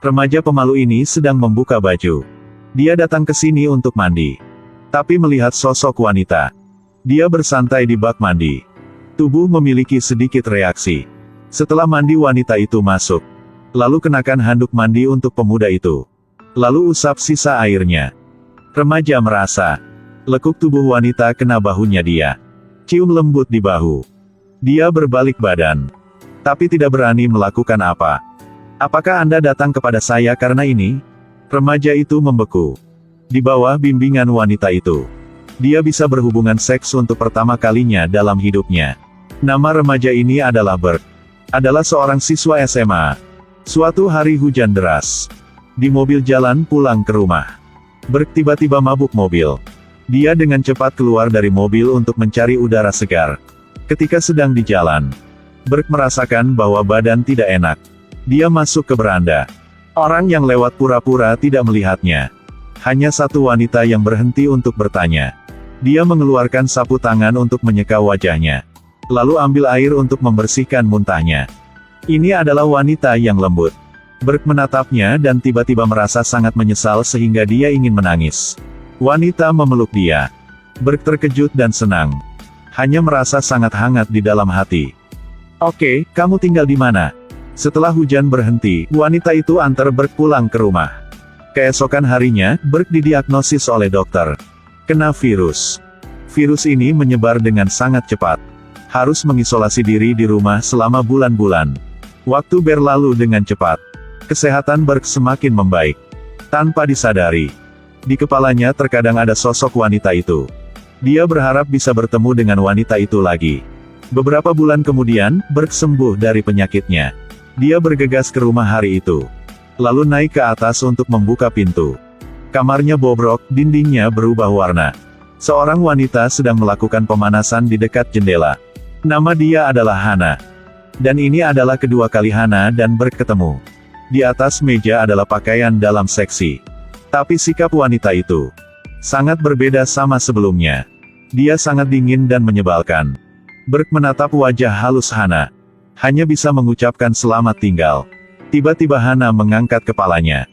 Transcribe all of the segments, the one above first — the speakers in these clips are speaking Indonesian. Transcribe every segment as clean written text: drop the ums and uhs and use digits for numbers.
Remaja pemalu ini sedang membuka baju. Dia datang ke sini untuk mandi. Tapi melihat sosok wanita. Dia bersantai di bak mandi. Tubuh memiliki sedikit reaksi. Setelah mandi wanita itu masuk. Lalu kenakan handuk mandi untuk pemuda itu. Lalu usap sisa airnya. Remaja merasa. Lekuk tubuh wanita kena bahunya dia. Cium lembut di bahu. Dia berbalik badan. Tapi tidak berani melakukan apa. Apakah Anda datang kepada saya karena ini? Remaja itu membeku. Di bawah bimbingan wanita itu. Dia bisa berhubungan seks untuk pertama kalinya dalam hidupnya. Nama remaja ini adalah Berg. Adalah seorang siswa SMA. Suatu hari hujan deras. Di mobil jalan pulang ke rumah. Berg tiba-tiba mabuk mobil. Dia dengan cepat keluar dari mobil untuk mencari udara segar. Ketika sedang di jalan, Berg merasakan bahwa badan tidak enak. Dia masuk ke beranda. Orang yang lewat pura-pura tidak melihatnya. Hanya satu wanita yang berhenti untuk bertanya. Dia mengeluarkan sapu tangan untuk menyeka wajahnya. Lalu ambil air untuk membersihkan muntahnya. Ini adalah wanita yang lembut. Berg menatapnya dan tiba-tiba merasa sangat menyesal sehingga dia ingin menangis. Wanita memeluk dia. Berg terkejut dan senang. Hanya merasa sangat hangat di dalam hati. Oke, kamu tinggal di mana? Setelah hujan berhenti, wanita itu antar Berg pulang ke rumah. Keesokan harinya, Berg didiagnosis oleh dokter. Kena virus. Virus ini menyebar dengan sangat cepat. Harus mengisolasi diri di rumah selama bulan-bulan. Waktu berlalu dengan cepat. Kesehatan Berg semakin membaik. Tanpa disadari. Di kepalanya terkadang ada sosok wanita itu. Dia berharap bisa bertemu dengan wanita itu lagi. Beberapa bulan kemudian, Berg sembuh dari penyakitnya. Dia bergegas ke rumah hari itu. Lalu naik ke atas untuk membuka pintu. Kamarnya bobrok, dindingnya berubah warna. Seorang wanita sedang melakukan pemanasan di dekat jendela. Nama dia adalah Hana. Dan ini adalah kedua kali Hana dan Berg ketemu. Di atas meja adalah pakaian dalam seksi. Tapi sikap wanita itu sangat berbeda sama sebelumnya. Dia sangat dingin dan menyebalkan. Berg menatap wajah halus Hana. Hanya bisa mengucapkan selamat tinggal. Tiba-tiba Hana mengangkat kepalanya.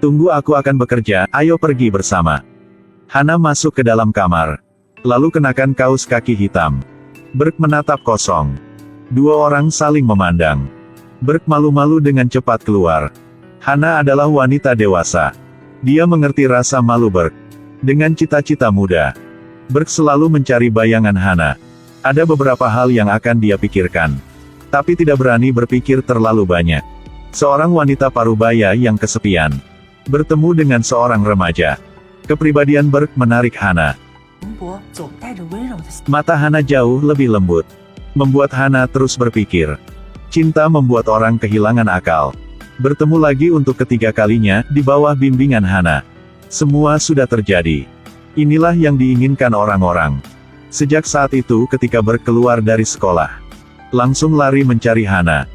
Tunggu, aku akan bekerja, ayo pergi bersama. Hana masuk ke dalam kamar. Lalu kenakan kaos kaki hitam. Berg menatap kosong. Dua orang saling memandang. Berg malu-malu dengan cepat keluar. Hana adalah wanita dewasa. Dia mengerti rasa malu Berg. Dengan cita-cita muda, Berg selalu mencari bayangan Hana. Ada beberapa hal yang akan dia pikirkan. Tapi tidak berani berpikir terlalu banyak. Seorang wanita parubaya yang kesepian. Bertemu dengan seorang remaja. Kepribadian Berg menarik Hana. Mata Hana jauh lebih lembut. Membuat Hana terus berpikir. Cinta membuat orang kehilangan akal. Bertemu lagi untuk ketiga kalinya, di bawah bimbingan Hana. Semua sudah terjadi. Inilah yang diinginkan orang-orang. Sejak saat itu ketika Berg keluar dari sekolah. Langsung lari mencari Hana.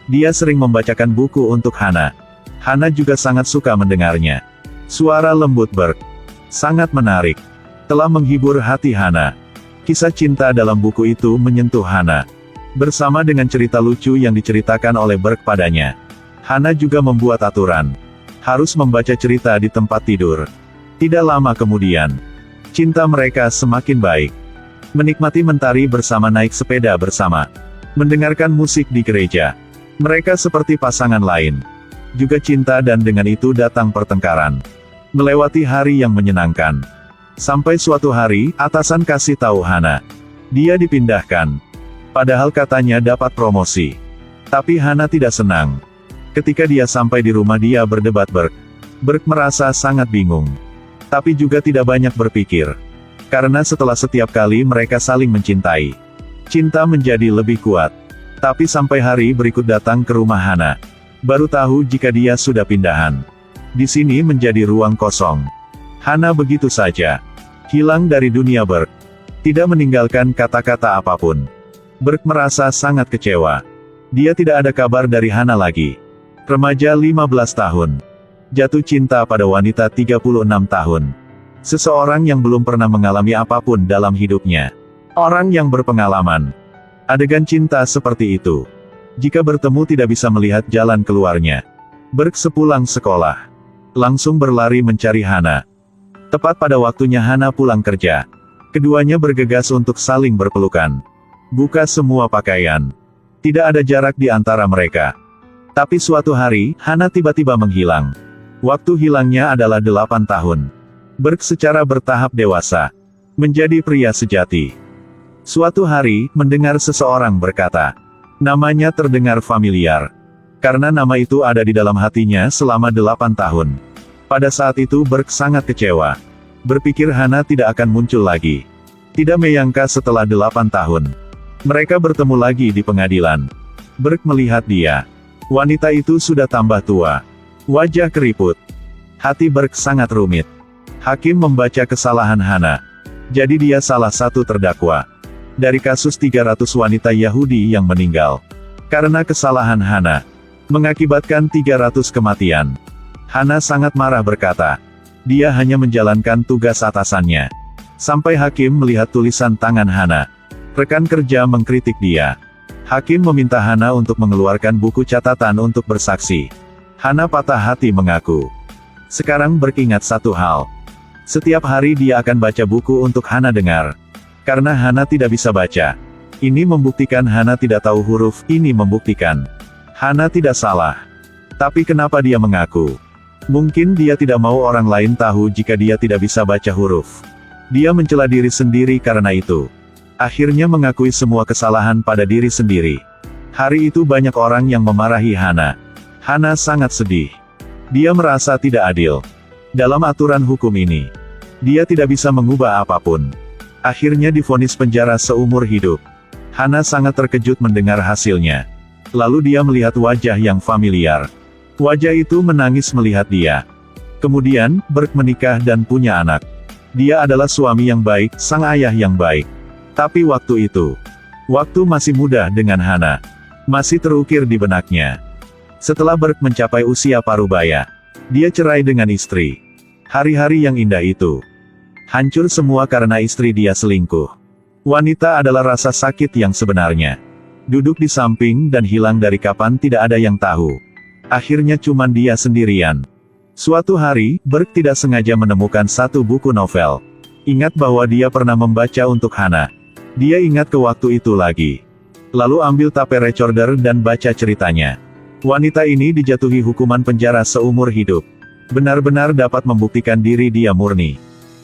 Dia sering membacakan buku untuk Hana. Hana juga sangat suka mendengarnya. Suara lembut Berg. Sangat menarik. Telah menghibur hati Hana. Kisah cinta dalam buku itu menyentuh Hana. Bersama dengan cerita lucu yang diceritakan oleh Berg padanya. Hana juga membuat aturan. Harus membaca cerita di tempat tidur. Tidak lama kemudian. Cinta mereka semakin baik. Menikmati mentari bersama, naik sepeda bersama. Mendengarkan musik di gereja. Mereka seperti pasangan lain. Juga cinta dan dengan itu datang pertengkaran. Melewati hari yang menyenangkan. Sampai suatu hari, atasan kasih tahu Hana. Dia dipindahkan. Padahal katanya dapat promosi. Tapi Hana tidak senang. Ketika dia sampai di rumah dia berdebat Berg. Berg merasa sangat bingung. Tapi juga tidak banyak berpikir. Karena setelah setiap kali mereka saling mencintai. Cinta menjadi lebih kuat. Tapi sampai hari berikut datang ke rumah Hana. Baru tahu jika dia sudah pindahan. Di sini menjadi ruang kosong. Hana begitu saja. Hilang dari dunia Berg. Tidak meninggalkan kata-kata apapun. Berg merasa sangat kecewa. Dia tidak ada kabar dari Hana lagi. Remaja 15 tahun. Jatuh cinta pada wanita 36 tahun. Seseorang yang belum pernah mengalami apapun dalam hidupnya. Orang yang berpengalaman. Adegan cinta seperti itu. Jika bertemu tidak bisa melihat jalan keluarnya. Berg sepulang sekolah, langsung berlari mencari Hana. Tepat pada waktunya Hana pulang kerja. Keduanya bergegas untuk saling berpelukan. Buka semua pakaian. Tidak ada jarak di antara mereka. Tapi suatu hari, Hana tiba-tiba menghilang. Waktu hilangnya adalah 8 tahun. Berg secara bertahap dewasa. Menjadi pria sejati. Suatu hari, mendengar seseorang berkata. Namanya terdengar familiar. Karena nama itu ada di dalam hatinya selama 8 tahun. Pada saat itu Berg sangat kecewa. Berpikir Hana tidak akan muncul lagi. Tidak menyangka setelah 8 tahun. Mereka bertemu lagi di pengadilan. Berg melihat dia. Wanita itu sudah tambah tua. Wajah keriput. Hati Berg sangat rumit. Hakim membaca kesalahan Hana. Jadi dia salah satu terdakwa. Dari kasus 300 wanita Yahudi yang meninggal. Karena kesalahan Hana. Mengakibatkan 300 kematian. Hana sangat marah berkata. Dia hanya menjalankan tugas atasannya. Sampai hakim melihat tulisan tangan Hana. Rekan kerja mengkritik dia. Hakim meminta Hana untuk mengeluarkan buku catatan untuk bersaksi. Hana patah hati mengaku. Sekarang Berg ingat satu hal. Setiap hari dia akan baca buku untuk Hana dengar. Karena Hana tidak bisa baca. Ini membuktikan Hana tidak tahu huruf, ini membuktikan. Hana tidak salah. Tapi kenapa dia mengaku? Mungkin dia tidak mau orang lain tahu jika dia tidak bisa baca huruf. Dia mencela diri sendiri karena itu. Akhirnya mengakui semua kesalahan pada diri sendiri. Hari itu banyak orang yang memarahi Hana. Hana sangat sedih. Dia merasa tidak adil. Dalam aturan hukum ini, dia tidak bisa mengubah apapun. Akhirnya divonis penjara seumur hidup. Hana sangat terkejut mendengar hasilnya. Lalu dia melihat wajah yang familiar. Wajah itu menangis melihat dia. Kemudian, Berg menikah dan punya anak. Dia adalah suami yang baik, sang ayah yang baik. Tapi waktu itu, waktu masih muda dengan Hana, masih terukir di benaknya. Setelah Berg mencapai usia parubaya, dia cerai dengan istri. Hari-hari yang indah itu hancur semua karena istri dia selingkuh. Wanita adalah rasa sakit yang sebenarnya. Duduk di samping dan hilang dari kapan tidak ada yang tahu. Akhirnya cuman dia sendirian. Suatu hari, Berg tidak sengaja menemukan satu buku novel. Ingat bahwa dia pernah membaca untuk Hana. Dia ingat ke waktu itu lagi. Lalu ambil tape recorder dan baca ceritanya. Wanita ini dijatuhi hukuman penjara seumur hidup. Benar-benar dapat membuktikan diri dia murni.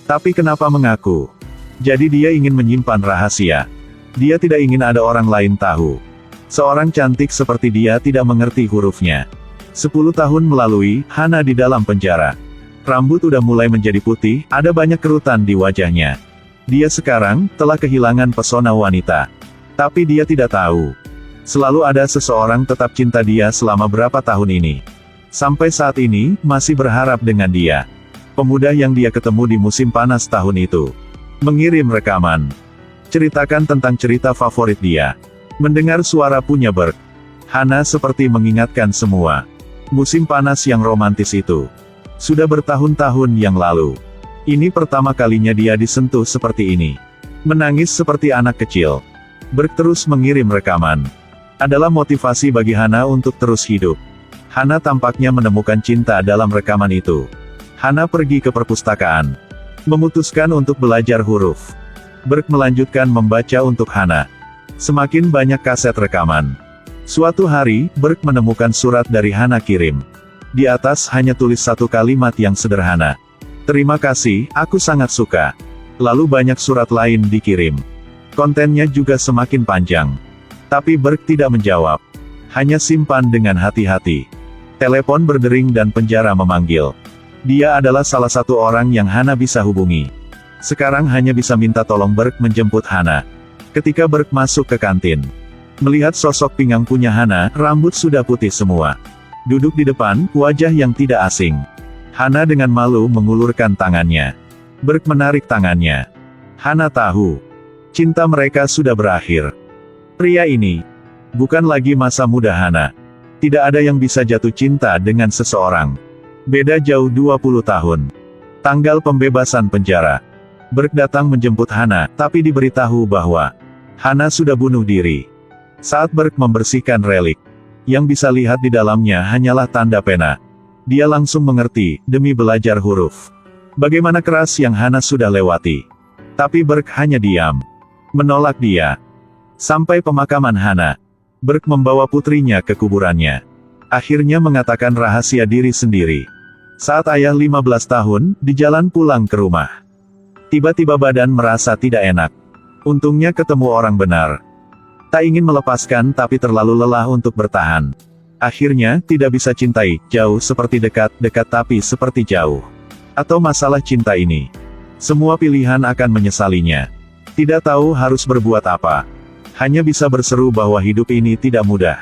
Tapi kenapa mengaku? Jadi dia ingin menyimpan rahasia. Dia tidak ingin ada orang lain tahu. Seorang cantik seperti dia tidak mengerti hurufnya. 10 tahun melalui, Hana di dalam penjara. Rambut udah mulai menjadi putih, ada banyak kerutan di wajahnya. Dia sekarang, telah kehilangan pesona wanita. Tapi dia tidak tahu. Selalu ada seseorang tetap cinta dia selama berapa tahun ini. Sampai saat ini, masih berharap dengan dia. Pemuda yang dia ketemu di musim panas tahun itu. Mengirim rekaman. Ceritakan tentang cerita favorit dia. Mendengar suara punya Berg. Hana seperti mengingatkan semua. Musim panas yang romantis itu. Sudah bertahun-tahun yang lalu. Ini pertama kalinya dia disentuh seperti ini. Menangis seperti anak kecil. Berg terus mengirim rekaman. Adalah motivasi bagi Hana untuk terus hidup. Hana tampaknya menemukan cinta dalam rekaman itu. Hana pergi ke perpustakaan. Memutuskan untuk belajar huruf. Berg melanjutkan membaca untuk Hana. Semakin banyak kaset rekaman. Suatu hari, Berg menemukan surat dari Hana kirim. Di atas hanya tulis satu kalimat yang sederhana. Terima kasih, aku sangat suka. Lalu banyak surat lain dikirim. Kontennya juga semakin panjang. Tapi Berg tidak menjawab. Hanya simpan dengan hati-hati. Telepon berdering dan penjara memanggil. Dia adalah salah satu orang yang Hana bisa hubungi. Sekarang hanya bisa minta tolong Berg menjemput Hana. Ketika Berg masuk ke kantin, melihat sosok pinggang punya Hana, rambut sudah putih semua. Duduk di depan, wajah yang tidak asing. Hana dengan malu mengulurkan tangannya. Berg menarik tangannya. Hana tahu. Cinta mereka sudah berakhir. Pria ini bukan lagi masa muda Hana. Tidak ada yang bisa jatuh cinta dengan seseorang. Beda jauh 20 tahun. Tanggal pembebasan penjara. Berg datang menjemput Hana, tapi diberitahu bahwa Hana sudah bunuh diri. Saat Berg membersihkan relik, yang bisa lihat di dalamnya hanyalah tanda pena. Dia langsung mengerti, demi belajar huruf. Bagaimana keras yang Hana sudah lewati. Tapi Berk hanya diam. Menolak dia. Sampai pemakaman Hana. Berk membawa putrinya ke kuburannya. Akhirnya mengatakan rahasia diri sendiri. Saat ayah 15 tahun, di jalan pulang ke rumah. Tiba-tiba badan merasa tidak enak. Untungnya ketemu orang benar. Tak ingin melepaskan tapi terlalu lelah untuk bertahan. Akhirnya, tidak bisa cintai, jauh seperti dekat, dekat tapi seperti jauh. Atau masalah cinta ini. Semua pilihan akan menyesalinya. Tidak tahu harus berbuat apa. Hanya bisa berseru bahwa hidup ini tidak mudah.